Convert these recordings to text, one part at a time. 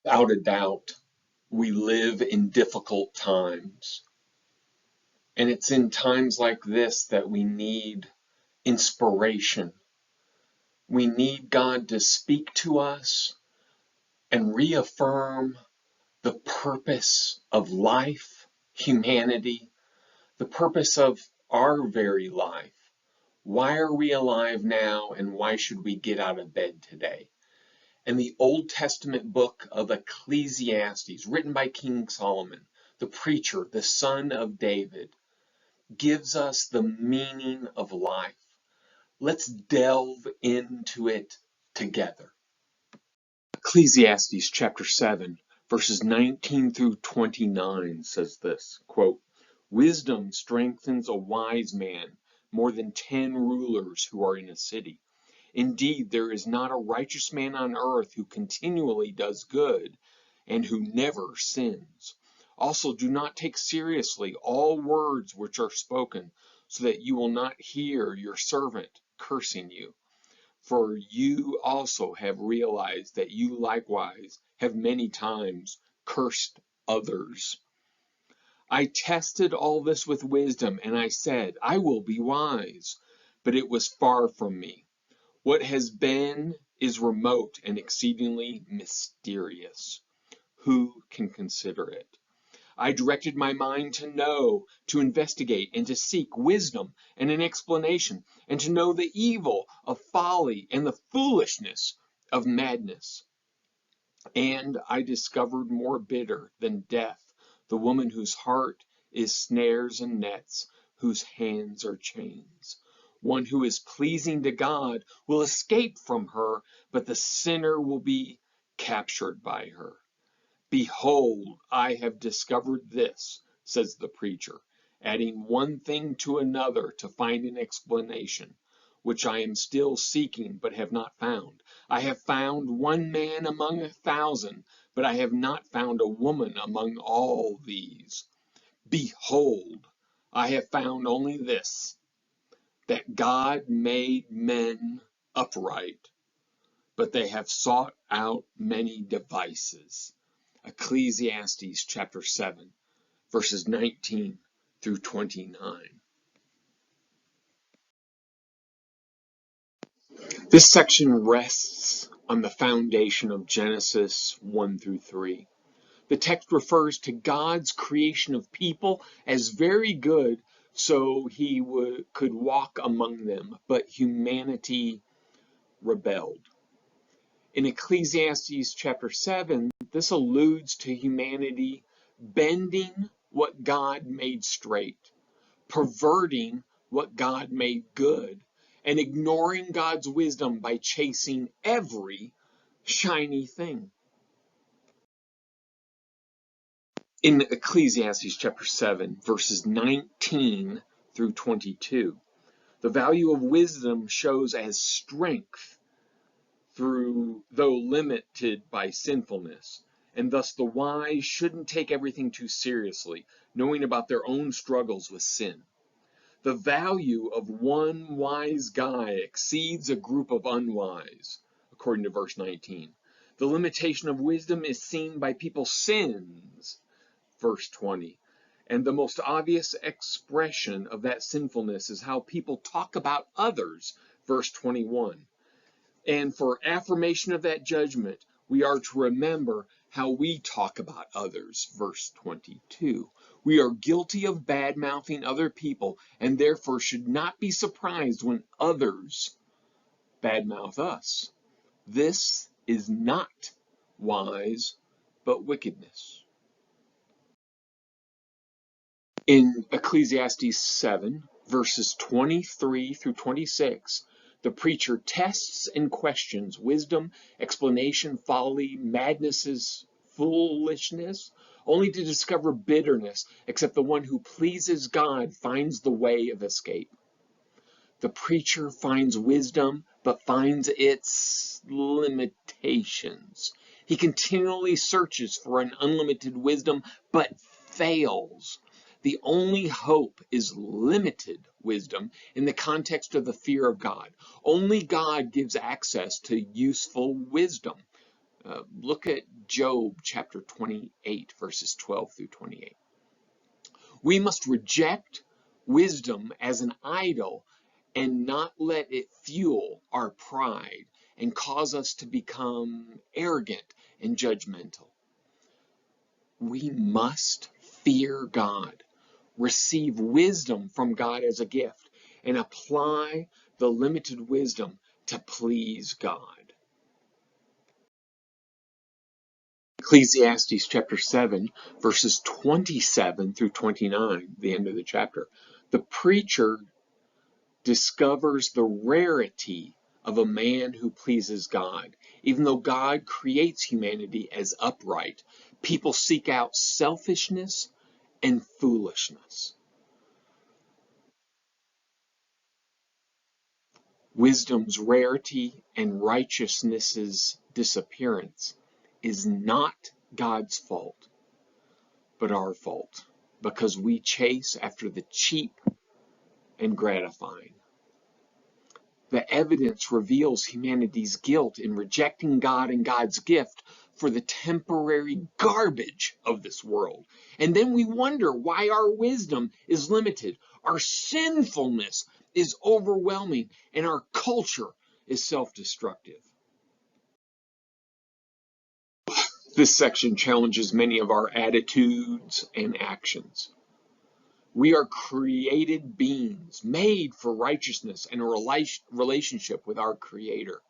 Without a doubt, we live in difficult times. And it's in times like this that we need inspiration. We need God to speak to us and reaffirm the purpose of life, humanity, the purpose of our very life. Why are we alive now, and why should we get out of bed today? And the Old Testament book of Ecclesiastes, written by King Solomon, the preacher, the son of David, gives us the meaning of life. Let's delve into it together. Ecclesiastes chapter 7, verses 19 through 29 says this, quote, "Wisdom strengthens a wise man more than 10 rulers who are in a city. Indeed, there is not a righteous man on earth who continually does good and who never sins. Also, do not take seriously all words which are spoken, so that you will not hear your servant cursing you. For you also have realized that you likewise have many times cursed others. I tested all this with wisdom, and I said, I will be wise, but it was far from me. What has been is remote and exceedingly mysterious. Who can consider it? I directed my mind to know, to investigate, and to seek wisdom and an explanation, and to know the evil of folly and the foolishness of madness. And I discovered more bitter than death, the woman whose heart is snares and nets, whose hands are chains. One who is pleasing to God will escape from her, but the sinner will be captured by her. Behold, I have discovered this, says the preacher, adding one thing to another to find an explanation, which I am still seeking but have not found. I have found one man among 1,000, but I have not found a woman among all these. Behold, I have found only this, that God made men upright, but they have sought out many devices. Ecclesiastes chapter 7, verses 19 through 29. This section rests on the foundation of Genesis 1 through 3. The text refers to God's creation of people as very good, so he could walk among them, but humanity rebelled. In Ecclesiastes chapter 7, this alludes to humanity bending what God made straight, perverting what God made good, and ignoring God's wisdom by chasing every shiny thing. In Ecclesiastes chapter 7, verses 19 through 22, the value of wisdom shows as strength, though limited by sinfulness, and thus the wise shouldn't take everything too seriously, knowing about their own struggles with sin. The value of one wise guy exceeds a group of unwise, according to verse 19. The limitation of wisdom is seen by people's sins, verse 20. And the most obvious expression of that sinfulness is how people talk about others, verse 21. And for affirmation of that judgment, we are to remember how we talk about others, verse 22. We are guilty of bad-mouthing other people, and therefore should not be surprised when others badmouth us. This is not wise, but wickedness. In Ecclesiastes 7, verses 23 through 26, the preacher tests and questions wisdom, explanation, folly, madness, foolishness, only to discover bitterness, except the one who pleases God finds the way of escape. The preacher finds wisdom, but finds its limitations. He continually searches for an unlimited wisdom, but fails. The only hope is limited wisdom in the context of the fear of God. Only God gives access to useful wisdom. Look at Job chapter 28, verses 12 through 28. We must reject wisdom as an idol and not let it fuel our pride and cause us to become arrogant and judgmental. We must fear God, receive wisdom from God as a gift, and apply the limited wisdom to please God. Ecclesiastes chapter 7, verses 27 through 29, the end of the chapter. The preacher discovers the rarity of a man who pleases God. Even though God creates humanity as upright, people seek out selfishness and foolishness. Wisdom's rarity and righteousness's disappearance is not God's fault, but our fault, because we chase after the cheap and gratifying. The evidence reveals humanity's guilt in rejecting God and God's gift for the temporary garbage of this world. And then we wonder why our wisdom is limited, our sinfulness is overwhelming, and our culture is self-destructive. This section challenges many of our attitudes and actions. We are created beings, made for righteousness and a relationship with our Creator.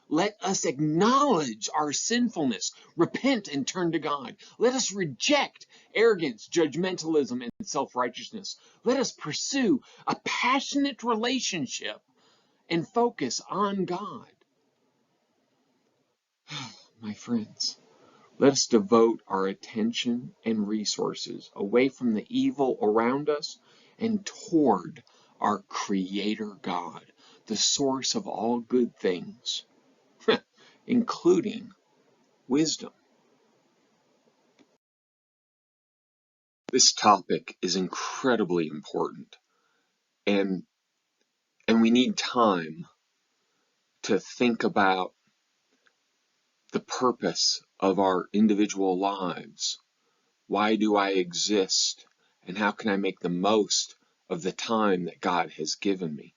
Let us acknowledge our sinfulness, repent and turn to God. Let us reject arrogance, judgmentalism, and self-righteousness. Let us pursue a passionate relationship and focus on God. My friends, let us devote our attention and resources away from the evil around us and toward our Creator God, the source of all good things, including wisdom. This topic is incredibly important, and we need time to think about the purpose of our individual lives. Why do I exist? And how can I make the most of the time that God has given me?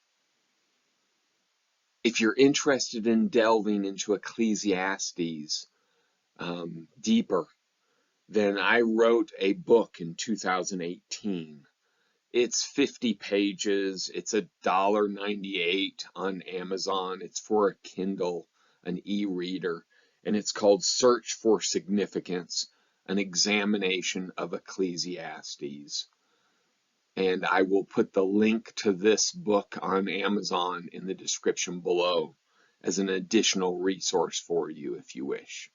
If you're interested in delving into Ecclesiastes deeper, then I wrote a book in 2018. It's 50 pages. It's $1.98 on Amazon. It's for a Kindle, an e-reader, and it's called Search for Significance, an examination of Ecclesiastes. And I will put the link to this book on Amazon in the description below as an additional resource for you if you wish.